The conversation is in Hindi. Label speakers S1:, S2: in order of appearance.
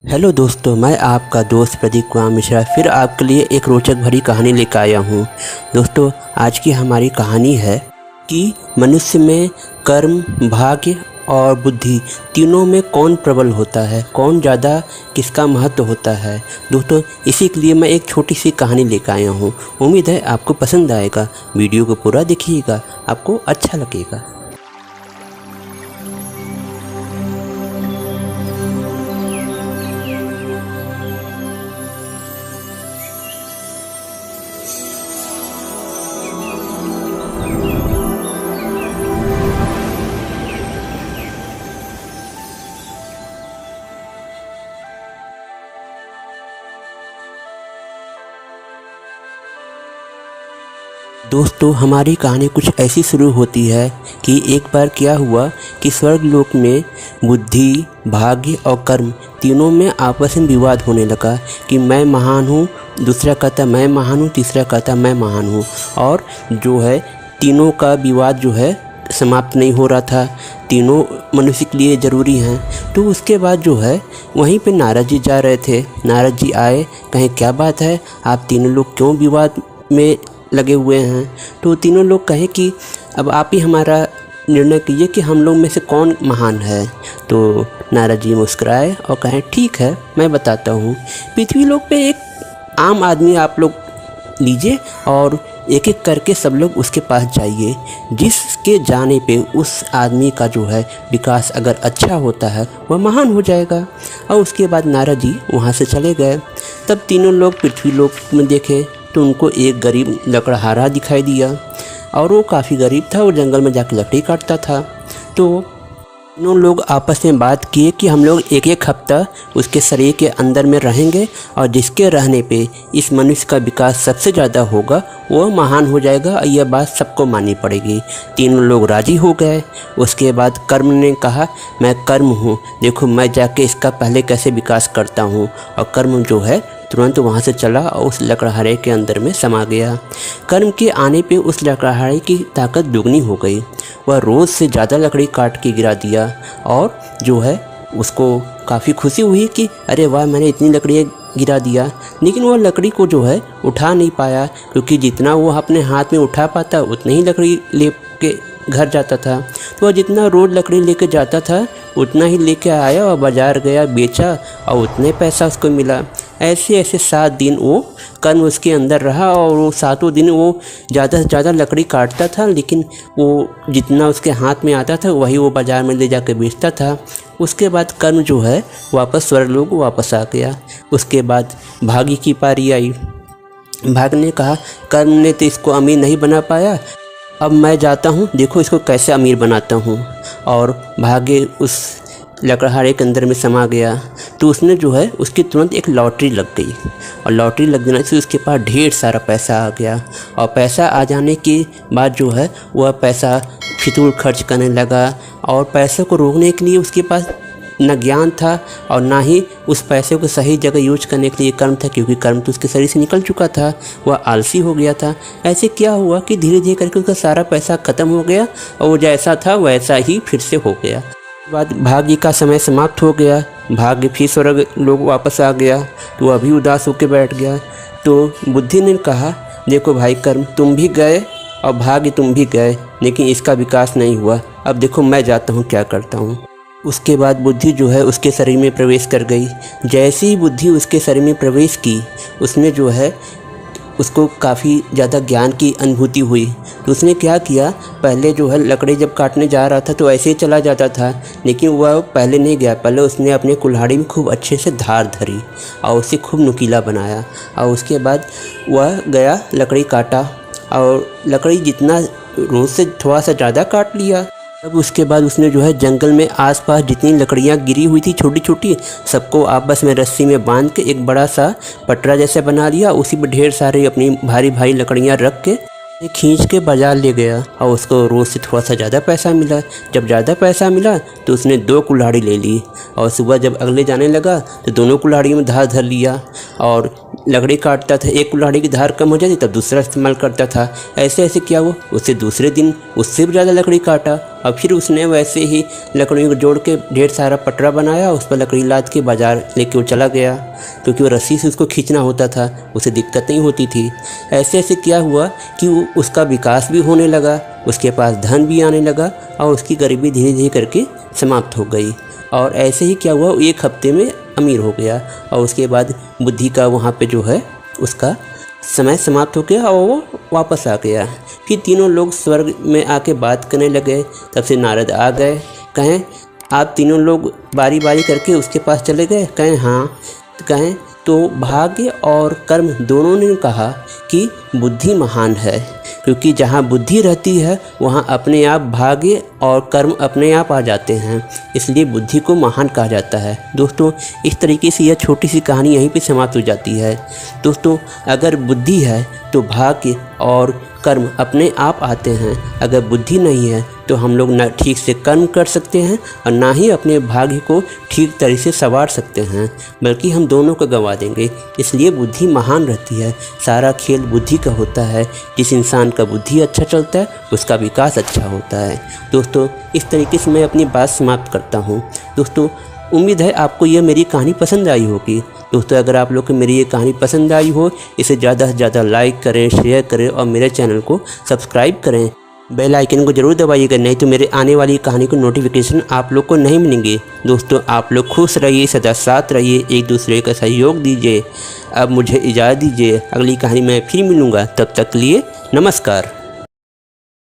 S1: हेलो दोस्तों, मैं आपका दोस्त प्रदीप कुमार मिश्रा फिर आपके लिए एक रोचक भरी कहानी लेकर आया हूँ। दोस्तों, आज की हमारी कहानी है कि मनुष्य में कर्म, भाग्य और बुद्धि तीनों में कौन प्रबल होता है, कौन ज़्यादा किसका महत्व होता है। दोस्तों, इसी के लिए मैं एक छोटी सी कहानी लेकर आया हूँ। उम्मीद है आपको पसंद आएगा। वीडियो को पूरा देखिएगा, आपको अच्छा लगेगा। दोस्तों, हमारी कहानी कुछ ऐसी शुरू होती है कि एक बार क्या हुआ कि स्वर्गलोक में बुद्धि, भाग्य और कर्म तीनों में आपस में विवाद होने लगा कि मैं महान हूँ, दूसरा कहता मैं महान हूँ, तीसरा कहता मैं महान हूँ। और जो है तीनों का विवाद जो है समाप्त नहीं हो रहा था। तीनों मनुष्य के लिए ज़रूरी हैं। तो उसके बाद जो है वहीं पे नारद जी जा रहे थे। नारद जी आए, कहें क्या बात है, आप तीनों लोग क्यों विवाद में लगे हुए हैं। तो तीनों लोग कहें कि अब आप ही हमारा निर्णय कीजिए कि हम लोग में से कौन महान है। तो नारद जी मुस्कुराए और कहें ठीक है, मैं बताता हूँ। पृथ्वी लोक पे एक आम आदमी आप लोग लीजिए और एक एक करके सब लोग उसके पास जाइए। जिसके जाने पे उस आदमी का जो है विकास अगर अच्छा होता है वह महान हो जाएगा। और उसके बाद नारद जी वहाँ से चले गए। तब तीनों लोग पृथ्वी लोक में देखे तो उनको एक गरीब लकड़हारा दिखाई दिया और वो काफ़ी गरीब था। वो जंगल में जाकर लकड़ी काटता था। तो तीनों लोग आपस में बात किए कि हम लोग एक एक हफ्ता उसके शरीर के अंदर में रहेंगे और जिसके रहने पे इस मनुष्य का विकास सबसे ज़्यादा होगा वो महान हो जाएगा। और यह बात सबको माननी पड़ेगी। तीनों लोग राज़ी हो गए। उसके बाद कर्म ने कहा मैं कर्म हूँ, देखो मैं जाके इसका पहले कैसे विकास करता हूँ। और कर्म जो है तुरंत वहाँ से चला और उस लकड़हारे के अंदर में समा गया। कर्म के आने पे उस लकड़हारे की ताकत दुगनी हो गई। वह रोज़ से ज़्यादा लकड़ी काट के गिरा दिया और जो है उसको काफ़ी खुशी हुई कि अरे वाह, मैंने इतनी लकड़ियाँ गिरा दिया। लेकिन वह लकड़ी को जो है उठा नहीं पाया, क्योंकि जितना वो अपने हाथ में उठा पाता उतनी ही लकड़ी ले के घर जाता था। तो वह जितना रोज़ लकड़ी लेके जाता था उतना ही लेके आया और बाज़ार गया, बेचा और उतने पैसा उसको मिला। ऐसे ऐसे 7 दिन वो कर्म उसके अंदर रहा और वो 7 दिन वो ज़्यादा से ज़्यादा लकड़ी काटता था। लेकिन वो जितना उसके हाथ में आता था वही वो बाज़ार में ले जाकर बेचता था। उसके बाद कर्म जो है वापस स्वर्गलोक वापस आ गया। उसके बाद भाग्य की पारी आई। भाग्य ने कहा कर्म ने तो इसको अमीर नहीं बना पाया, अब मैं जाता हूँ, देखो इसको कैसे अमीर बनाता हूँ। और भाग्य उस लकड़हारे के अंदर में समा गया। तो उसने जो है उसकी तुरंत एक लॉटरी लग गई और लॉटरी लग जाने से उसके पास ढेर सारा पैसा आ गया। और पैसा आ जाने के बाद जो है वह पैसा फिजूल खर्च करने लगा। और पैसे को रोकने के लिए उसके पास न ज्ञान था और ना ही उस पैसे को सही जगह यूज करने के लिए कर्म था, क्योंकि कर्म तो उसके शरीर से निकल चुका था। वह आलसी हो गया था। ऐसे क्या हुआ कि धीरे धीरे करके उसका सारा पैसा ख़त्म हो गया और वो जैसा था वैसा ही फिर से हो गया। बाद भाग्य का समय समाप्त हो गया। भाग्य फिर स्वर्ग लोग वापस आ गया। तो वह भी उदास होकर बैठ गया। तो बुद्धि ने कहा देखो भाई, कर्म तुम भी गए और भाग्य तुम भी गए, लेकिन इसका विकास नहीं हुआ। अब देखो मैं जाता हूँ, क्या करता हूँ। उसके बाद बुद्धि जो है उसके शरीर में प्रवेश कर गई। जैसे ही बुद्धि उसके शरीर में प्रवेश की, उसने जो है उसको काफ़ी ज़्यादा ज्ञान की अनुभूति हुई। तो उसने क्या किया, पहले जो है लकड़ी जब काटने जा रहा था तो ऐसे ही चला जाता था, लेकिन वह पहले नहीं गया। पहले उसने अपने कुल्हाड़ी में खूब अच्छे से धार धरी और उसे खूब नुकीला बनाया। और उसके बाद वह गया, लकड़ी काटा और लकड़ी जितना रोज़ से थोड़ा सा ज़्यादा काट लिया। तब उसके बाद उसने जो है जंगल में आसपास जितनी लकड़ियाँ गिरी हुई थी छोटी छोटी, सबको आपस में रस्सी में बांध के एक बड़ा सा पटरा जैसा बना लिया। उसी पर ढेर सारी अपनी भारी भारी लकड़ियाँ रख के खींच के बाजार ले गया और उसको रोज़ से थोड़ा सा ज़्यादा पैसा मिला। जब ज़्यादा पैसा मिला तो उसने 2 कुल्हाड़ी ले ली और सुबह जब अगले जाने लगा तो दोनों कुल्हाड़ियों में धार धर लिया। और लकड़ी काटता था, एक कुल्हाड़ी की धार कम हो जाती तब दूसरा इस्तेमाल करता था। ऐसे ऐसे क्या हुआ, उससे दूसरे दिन उससे भी ज़्यादा लकड़ी काटा और फिर उसने वैसे ही लकड़ियों को जोड़ के ढेर सारा पटरा बनाया, उस पर लकड़ी लाद के बाज़ार लेके वो चला गया, क्योंकि वो रस्सी से उसको खींचना होता था, उसे दिक्कत नहीं होती थी। ऐसे ऐसे क्या हुआ कि उसका विकास भी होने लगा, उसके पास धन भी आने लगा और उसकी गरीबी धीरे धीरे करके समाप्त हो गई। और ऐसे ही क्या हुआ, 1 हफ्ते में अमीर हो गया और उसके बाद बुद्धि का वहाँ पे जो है उसका समय समाप्त हो गया और वो वापस आ गया। फिर तीनों लोग स्वर्ग में आके बात करने लगे। तब से नारद आ गए, कहें आप तीनों लोग बारी बारी करके उसके पास चले गए? कहें हाँ। कहें तो भाग्य और कर्म दोनों ने कहा कि बुद्धि महान है, क्योंकि जहाँ बुद्धि रहती है वहाँ अपने आप भाग्य और कर्म अपने आप आ जाते हैं, इसलिए बुद्धि को महान कहा जाता है। दोस्तों, इस तरीके से यह छोटी सी कहानी यहीं पे समाप्त हो जाती है। दोस्तों, अगर बुद्धि है तो भाग्य और कर्म अपने आप आते हैं। अगर बुद्धि नहीं है तो हम लोग ना ठीक से कर्म कर सकते हैं और ना ही अपने भाग्य को ठीक तरह से संवार सकते हैं, बल्कि हम दोनों को गंवा देंगे। इसलिए बुद्धि महान रहती है। सारा खेल बुद्धि का होता है। जिस इंसान का बुद्धि अच्छा चलता है उसका विकास अच्छा होता है। दोस्तों, इस तरीके से मैं अपनी बात समाप्त करता हूँ। दोस्तों, उम्मीद है आपको यह मेरी कहानी पसंद आई होगी। दोस्तों, अगर आप लोग को मेरी ये कहानी पसंद आई हो, इसे ज़्यादा से ज़्यादा लाइक करें, शेयर करें और मेरे चैनल को सब्सक्राइब करें। बेल आइकन को ज़रूर दबाइएगा, नहीं तो मेरे आने वाली कहानी को नोटिफिकेशन आप लोग को नहीं मिलेंगे। दोस्तों, आप लोग खुश रहिए, सदा साथ रहिए, एक दूसरे का सहयोग दीजिए। अब मुझे इजाज़त दीजिए, अगली कहानी में फिर मिलूँगा। तब तक के लिए नमस्कार।